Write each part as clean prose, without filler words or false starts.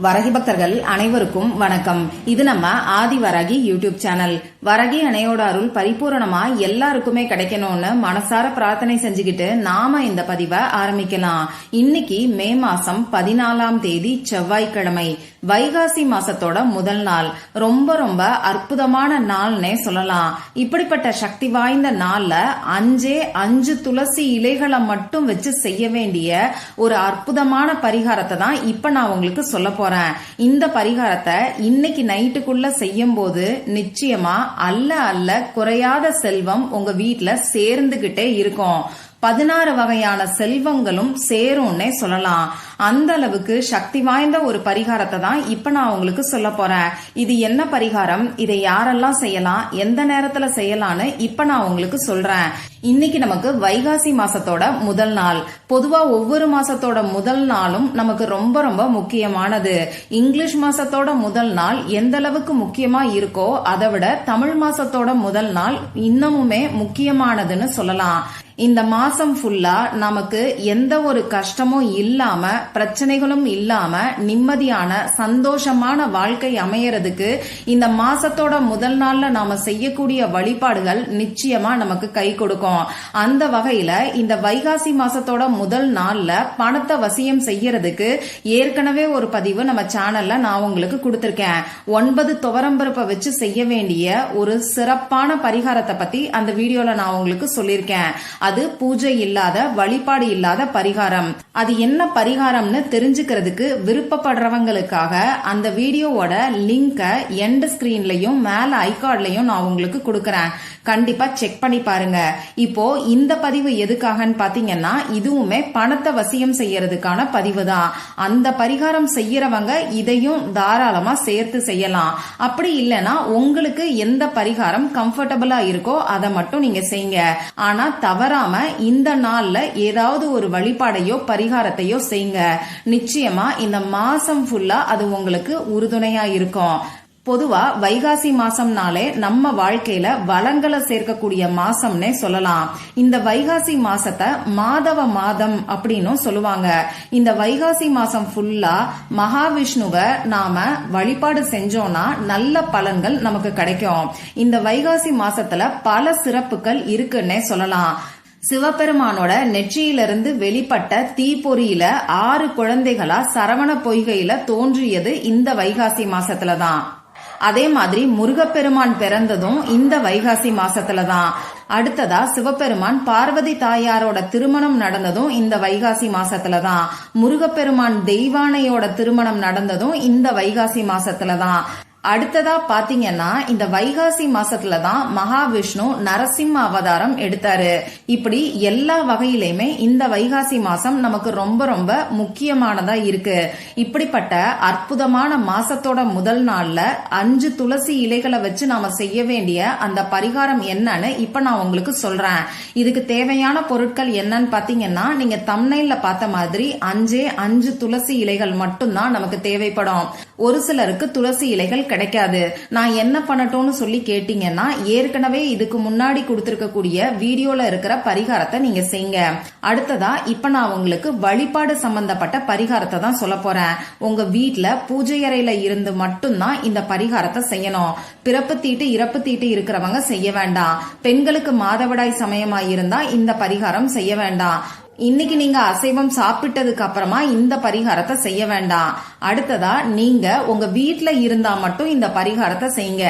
வரகி பக்தர்கள் அனைவருக்கும் வணக்கம். இது நம்ம ஆதி வரகி யூடியூப் சேனல். வரகி அணையோட அருள் பரிபூரணமா எல்லாருக்குமே கிடைக்கணும்னு மனசார பிரார்த்தனை செஞ்சுக்கிட்டு நாம இந்த பதிவை ஆரம்பிக்கலாம். இன்னைக்கு மே மாசம் 14ஆம் தேதி செவ்வாய்க்கிழமை, வைகாசி மாசத்தோட முதல் நாள். ரொம்ப ரொம்ப அற்புதமான நாள்னே சொல்லலாம். இப்படிப்பட்ட சக்தி வாய்ந்த நாள்ல 5 துளசி இலைகளை மட்டும் வச்சு செய்ய வேண்டிய ஒரு அற்புதமான பரிகாரத்தை தான் இப்ப நான் உங்களுக்கு சொல்ல போறேன். இந்த பரிகாரத்தை இன்னைக்கு நைட்டுக்குள்ள செய்யும் போது நிச்சயமா அல்ல குறையாத செல்வம் உங்க வீட்டுல சேர்ந்துகிட்டே இருக்கும். 16 வகையான செல்வங்களும் சேரும்னே சொல்லலாம். அந்த அளவுக்கு சக்தி வாய்ந்த ஒரு பரிகாரத்தை தான் இப்ப நான் உங்களுக்கு சொல்ல போறேன். இது என்ன பரிகாரம், இதை யாரெல்லாம் செய்யலாம், எந்த நேரத்துல செய்யலாம்னு இப்ப நான் உங்களுக்கு சொல்றேன். இன்னைக்கு நமக்கு வைகாசி மாசத்தோட முதல் நாள். பொதுவா ஒவ்வொரு மாசத்தோட முதல் நாளும் நமக்கு ரொம்ப ரொம்ப முக்கியமானது. இங்கிலீஷ் மாசத்தோட முதல் நாள் எந்த அளவுக்கு முக்கியமா இருக்கோ அதை விட தமிழ் மாசத்தோட முதல் நாள் இன்னமுமே முக்கியமானதுன்னு சொல்லலாம். இந்த மாசம் ஃபுல்லா நமக்கு எந்த ஒரு கஷ்டமும் இல்லாம, பிரச்சனைகளும் இல்லாம நிம்மதியான சந்தோஷமான வாழ்க்கை அமையறதுக்கு இந்த மாசத்தோட முதல் நாள்ல நாம செய்யக்கூடிய வழிபாடுகள் நிச்சயமா நமக்கு கை கொடுக்கும். அந்த வகையில இந்த வைகாசி மாசத்தோட முதல் நாள்ல பணத்தை வசியம் செய்யறதுக்கு ஏற்கனவே ஒரு பதிவு நம்ம சேனல்ல நான் உங்களுக்கு கொடுத்திருக்கேன். 9 துவரம்பருப்பை வச்சு செய்ய வேண்டிய ஒரு சிறப்பான பரிகாரத்தை பத்தி அந்த வீடியோல நான் உங்களுக்கு சொல்லியிருக்கேன். அது பூஜை இல்லாத, வழிபாடு இல்லாத பரிகாரம். அது என்ன பரிகாரம்னு தெரிஞ்சுக்கிறதுக்கு விருப்பப்படுறவங்களுக்காக அந்த வீடியோவோட லிங்க எண்ட் ஸ்கிரீன்லயும் மேல ஐகார்ட்லயும் நான் உங்களுக்கு கொடுக்கறேன். கண்டிப்பா செக் பண்ணி பாருங்க. இப்போ இந்த பதிவு எதுக்காகன்னு பாத்தீங்கன்னா, இதுவுமே பணத்தை வசியம் செய்யறதுக்கான பதிவு தான். அந்த பரிகாரம் செய்யறவங்க இதையும் தாராளமா சேர்த்து செய்யலாம். அப்படி இல்லைன்னா உங்களுக்கு எந்த பரிகாரம் கம்ஃபர்டபுளா இருக்கோ அதை மட்டும் நீங்க செய்யுங்க. ஆனா தவறாம இந்த நாள்ல ஏதாவது ஒரு வழிபாடையோ பரிகாரத்தையோ செய்யுங்க. நிச்சயமா இந்த மாசம் ஃபுல்லா அது உங்களுக்கு உறுதுணையா இருக்கும். பொதுவா வைகாசி மாசம்னாலே நம்ம வாழ்க்கையில வளங்களை சேர்க்கக்கூடிய மாசம்னே சொல்லலாம். இந்த வைகாசி மாசத்தை மாதவ மாதம் அப்படின்னு சொல்லுவாங்க. இந்த வைகாசி மாசம் ஃபுல்லா மகாவிஷ்ணுவை நாம வழிபாடு செஞ்சோம்னா நல்ல பலன்கள் நமக்கு கிடைக்கும். இந்த வைகாசி மாசத்துல பல சிறப்புகள் இருக்குன்னே சொல்லலாம். சிவபெருமானோட நெற்றியிலிருந்து வெளிப்பட்ட தீப்பொறியில 6 குழந்தைகளா சரவண பொய்கையில தோன்றியது இந்த வைகாசி மாசத்துலதான். அதே மாதிரி முருகப்பெருமான் பிறந்ததும் இந்த வைகாசி மாசத்துலதான். அடுத்ததா சிவபெருமான் பார்வதி தாயாரோட திருமணம் நடந்ததும் இந்த வைகாசி மாசத்துலதான். முருகப்பெருமான் தெய்வானையோட திருமணம் நடந்ததும் இந்த வைகாசி மாசத்துலதான். அடுத்ததா பாத்தீங்கன்னா இந்த வைகாசி மாசத்துலதான் மகாவிஷ்ணு நரசிம்ம அவதாரம் எடுத்தாரு. இப்படி எல்லா வகையிலுமே இந்த வைகாசி மாசம் நமக்கு ரொம்ப ரொம்ப முக்கியமானதா இருக்கு. இப்படிப்பட்ட அற்புதமான மாசத்தோட முதல் நாள்ல 5 துளசி இலைகளை வச்சு நாம செய்ய வேண்டிய அந்த பரிகாரம் என்னன்னு இப்ப நான் உங்களுக்கு சொல்றேன். இதுக்கு தேவையான பொருட்கள் என்னன்னு பாத்தீங்கன்னா, நீங்க தம்ப்நெயில்ல பார்த்த மாதிரி 5 துளசி இலைகள் மட்டும்தான் நமக்கு தேவைப்படும். ஒரு சிலருக்கு துளசி இலைகள் கிடைக்காது. நான் என்ன பண்ணட்டும்னு சொல்லி கேட்டீங்கன்னா, ஏற்கனவே இதுக்கு முன்னாடி கொடுத்திருக்கக்கூடிய வீடியோல இருக்கிற பரிகாரத்தை நீங்க செய்யுங்க. அடுத்ததா இப்ப நான் உங்களுக்கு வழிபாடு சம்பந்தப்பட்ட பரிகாரத்தை தான் சொல்ல போறேன். உங்க வீட்டுல பூஜை அறையில இருந்து மட்டும்தான் இந்த பரிகாரத்தை செய்யணும். பிறப்பு தீட்டு, இறப்பு தீட்டு இருக்கிறவங்க செய்ய வேண்டாம். பெண்களுக்கு மாதவிடாய் சமயமா இருந்தா இந்த பரிகாரம் செய்ய வேண்டாம். இன்னைக்கு நீங்க அசைவம் சாப்பிட்டதுக்கு அப்புறமா இந்த பரிகாரத்தை செய்ய வேண்டாம். அடுத்ததா நீங்க உங்க வீட்டுல இருந்தா மட்டும் இந்த பரிகாரத்தை செய்யுங்க.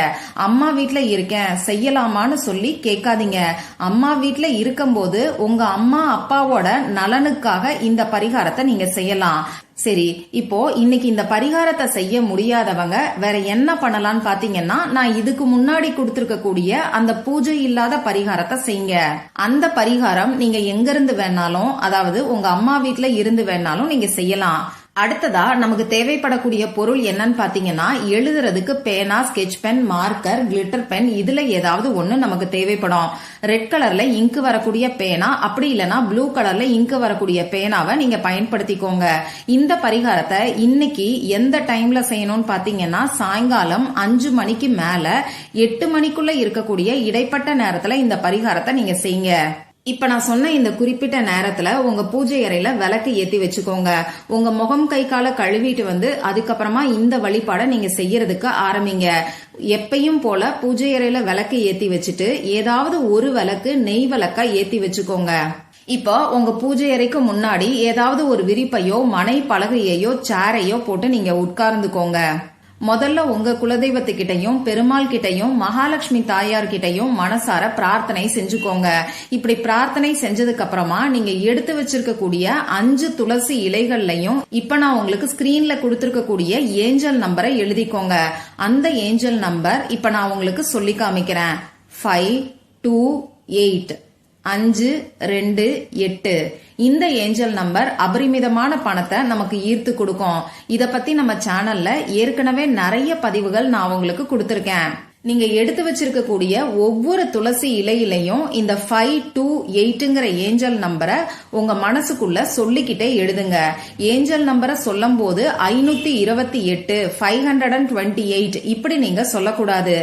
அம்மா வீட்டுல இருக்கேன் செய்யலாமான்னு சொல்லி கேட்காதீங்க. அம்மா வீட்டுல இருக்கும்போது உங்க அம்மா அப்பாவோட நலனுக்காக இந்த பரிகாரத்தை நீங்க செய்யலாம். சரி, இப்போ இன்னைக்கு இந்த பரிகாரத்தை செய்ய முடியாதவங்க வேற என்ன பண்ணலாம்னு பாத்தீங்கன்னா, நான் இதுக்கு முன்னாடி கொடுத்திருக்க கூடிய அந்த பூஜை இல்லாத பரிகாரத்தை செய்யுங்க. அந்த பரிகாரம் நீங்க எங்க இருந்து வேணாலும், அதாவது உங்க அம்மா வீட்டுல இருந்து வேணாலும் நீங்க செய்யலாம். அடுத்ததா நமக்கு தேவைப்படக்கூடிய பொருள் என்னன்னு பாத்தீங்கன்னா, எழுதுறதுக்கு பேனா, sketch pen, marker, glitter pen, இதுல ஏதாவது ஒண்ணு நமக்கு தேவைப்படும். ரெட் கலர்ல இங்கு வரக்கூடிய பேனா, அப்படி இல்லைன்னா ப்ளூ கலர்ல இங்கு வரக்கூடிய பேனாவை நீங்க பயன்படுத்திக்கோங்க. இந்த பரிகாரத்தை இன்னைக்கு எந்த டைம்ல செய்யணும்னு பாத்தீங்கன்னா, சாயங்காலம் 5 மணிக்கு மேல 8 மணிக்குள்ள இருக்கக்கூடிய இடைப்பட்ட நேரத்துல இந்த பரிகாரத்தை நீங்க செய்யுங்க. இப்ப நான் சொன்ன இந்த குறிப்பிட்ட நேரத்துல உங்க பூஜை அறையில விளக்கு ஏத்தி வச்சுக்கோங்க. உங்க முகம் கை கால கழுவிட்டு அதுக்கப்புறமா இந்த வழிபாட நீங்க செய்யறதுக்கு ஆரம்பிங்க. எப்பயும் போல பூஜை அறையில விளக்கு ஏத்தி வச்சுட்டு ஏதாவது ஒரு விளக்கு நெய் விளக்கா ஏத்தி வச்சுக்கோங்க. இப்போ உங்க பூஜை அறைக்கு முன்னாடி ஏதாவது ஒரு விரிப்பையோ மனை பலகையோ சேரையோ போட்டு நீங்க உட்கார்ந்துக்கோங்க. முதல்ல உங்க குலதெய்வத்துக்கிட்டையும் பெருமாள் கிட்டையும் மகாலட்சுமி தாயார் கிட்டையும் மனசார பிரார்த்தனை செஞ்சுக்கோங்க. இப்படி பிரார்த்தனை செஞ்சதுக்கு அப்புறமா நீங்க எடுத்து வச்சிருக்கக்கூடிய 5 துளசி இலைகள்லயும் இப்ப நான் உங்களுக்கு ஸ்கிரீன்ல கொடுத்திருக்கக்கூடிய ஏஞ்சல் நம்பரை எழுதிக்கோங்க. அந்த ஏஞ்சல் நம்பர் இப்ப நான் உங்களுக்கு சொல்லி காமிக்கிறேன். 528 528. இந்த ஏஞ்சல் நம்பர் அபரிமிதமான பணத்தை நமக்கு ஈர்த்து கொடுக்கும். இத பத்தி நம்ம சேனல்ல ஏற்கனவே நிறைய பதிவுகள் நான் உங்களுக்கு கொடுத்திருக்கேன். நீங்க எடுத்து வச்சிருக்கக்கூடிய ஒவ்வொரு துளசி இலையிலையும் இந்த 528ங்கிற ஏஞ்சல் நம்பரை உங்க மனசுக்குள்ள சொல்லிக்கிட்டே எழுதுங்க. ஏஞ்சல் நம்பரை சொல்லும் போது 528 528 இப்படி நீங்க சொல்லக்கூடாது.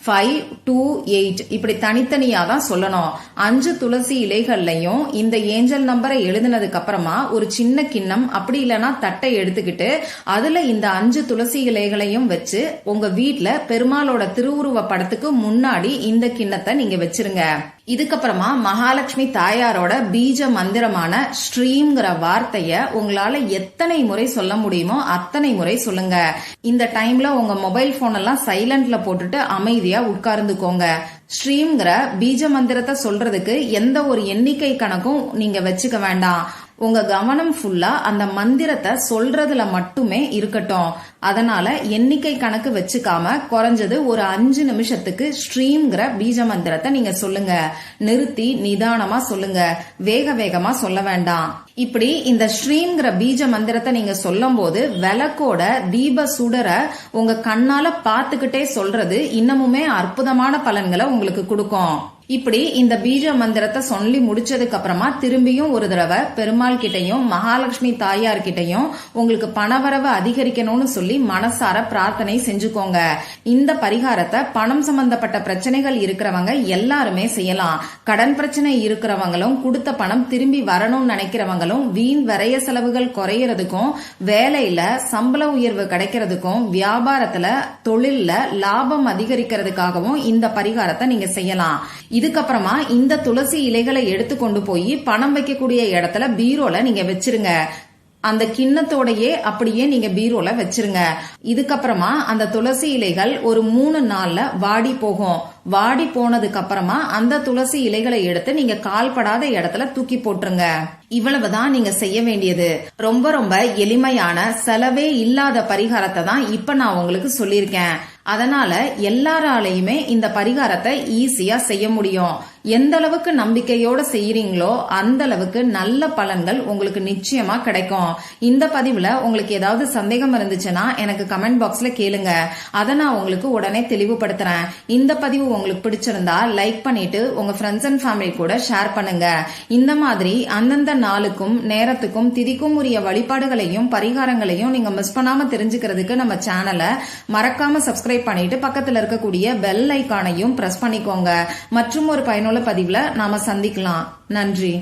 528 இப்படி தனித்தனியா தான் சொல்லணும். 5 துளசி இலைகள்லயும் இந்த ஏஞ்சல் நம்பரை எழுதினதுக்கு அப்புறமா ஒரு சின்ன கிண்ணம் அப்படி இல்லைன்னா தட்டை எடுத்துக்கிட்டு அதுல இந்த 5 துளசி இலைகளையும் வச்சு உங்க வீட்ல பெருமாளோட திருவுருவ படத்துக்கு முன்னாடி இந்த கிண்ணத்தை நீங்க வச்சிருங்க. இதுக்கப்புறமா மகாலட்சுமி தாயாரோட பீஜ மந்திரமான ஸ்ரீம்ங்கிற வார்த்தைய உங்களால எத்தனை முறை சொல்ல முடியுமோ அத்தனை முறை சொல்லுங்க. இந்த டைம்ல உங்க மொபைல் போன் எல்லாம் சைலண்ட்ல போட்டுட்டு அமைதியா உட்கார்ந்துக்கோங்க. ஸ்ரீம்ங்கிற பீஜ மந்திரத்தை சொல்றதுக்கு எந்த ஒரு எண்ணிக்கை கணக்கும் நீங்க வச்சுக்க வேண்டாம். உங்க கவனம் ஃபுல்லா அந்த மந்திரத்தை சொல்றதுல மட்டுமே இருக்கட்டும். அதனால எண்ணிக்கை கணக்கு வச்சுக்காம குறைஞ்சது ஒரு 5 நிமிஷத்துக்கு ஸ்ரீம்ங்கிற பீஜ மந்திரத்தை நீங்க சொல்லுங்க. நிறுத்தி நிதானமா சொல்லுங்க, வேக வேகமா சொல்ல வேண்டாம். இப்படி இந்த ஸ்ரீம்ங்கிற பீஜ மந்திரத்தை நீங்க சொல்லும் போது விளக்கோட தீப சுடர உங்க கண்ணால பாத்துக்கிட்டே சொல்றது இன்னமுமே அற்புதமான பலன்களை உங்களுக்கு கொடுக்கும். இப்படி இந்த பீஜ மந்திரத்தை சொல்லி முடிச்சதுக்கு அப்புறமா திரும்பியும் ஒரு தடவை பெருமாள் கிட்டையும் மகாலட்சுமி தாயார் கிட்டையும் உங்களுக்கு பணவரவு அதிகரிக்கணும்னு சொல்லி மனசார பிரார்த்தனை செஞ்சுக்கோங்க. இந்த பரிகாரத்தை பணம் சம்பந்தப்பட்ட பிரச்சனைகள் இருக்கிறவங்க எல்லாருமே செய்யலாம். கடன் பிரச்சனை இருக்கிறவங்களும் கொடுத்த பணம் திரும்பி வரணும்னு நினைக்கிறவங்களும் வீண் விரைய செலவுகள் குறையறதுக்கும் வேலையில சம்பள உயர்வு கிடைக்கிறதுக்கும் வியாபாரத்துல தொழில்ல லாபம் அதிகரிக்கிறதுக்காகவும் இந்த பரிகாரத்தை நீங்க செய்யலாம். இதுக்கப்புறமா இந்த துளசி இலைகளை எடுத்து கொண்டு போய் பணம் வைக்கக்கூடிய இடத்துல பீரோல நீங்க வச்சிருங்க. அந்த கிண்ணத்தோடயே அப்படியே நீங்க பீரோல வச்சிருங்க. இதுக்கப்புறமா அந்த துளசி இலைகள் ஒரு 3 நாள்ல வாடி போகும். வாடி போனதுக்கு அப்புறமா அந்த துளசி இலைகளை எடுத்து நீங்க கால்படாத இடத்துல தூக்கி போட்டுருங்க. இவ்வளவுதான் நீங்க செய்ய வேண்டியது. ரொம்ப ரொம்ப எளிமையான செலவே இல்லாத பரிகாரத்தை தான் இப்ப நான் உங்களுக்கு சொல்லியிருக்கேன். அதனால எல்லாராலையுமே இந்த பரிகாரத்தை ஈஸியா செய்ய முடியும். எந்த அளவுக்கு நம்பிக்கையோட செய்யறீங்களோ அந்த அளவுக்கு நல்ல பலன்கள் உங்களுக்கு நிச்சயமா கிடைக்கும். இந்த பதிவுல உங்களுக்கு ஏதாவது சந்தேகம் இருந்துச்சுன்னா எனக்கு கமெண்ட் பாக்ஸ்ல கேளுங்க. அதை நான் உங்களுக்கு உடனே தெளிவுபடுத்துறேன். இந்த பதிவு உங்களுக்கு பிடிச்சிருந்தா லைக் பண்ணிட்டு உங்க ஃப்ரெண்ட்ஸ் அண்ட் ஃபேமிலி கூட ஷேர் பண்ணுங்க. இந்த மாதிரி அந்தந்த நாளுக்கும் நேரத்துக்கும் திதிக்கும் உரிய வழிபாடுகளையும் பரிகாரங்களையும் நீங்க மிஸ் பண்ணாம தெரிஞ்சுக்கிறதுக்கு நம்ம சேனலை மறக்காம சப்ஸ்கிரைப் பண்ணிட்டு பக்கத்துல இருக்கக்கூடிய பெல் ஐகானையும் பிரஸ் பண்ணிக்கோங்க. மற்றும் ஒரு பயனுள்ள பதிவுல நாம சந்திக்கலாம். நன்றி.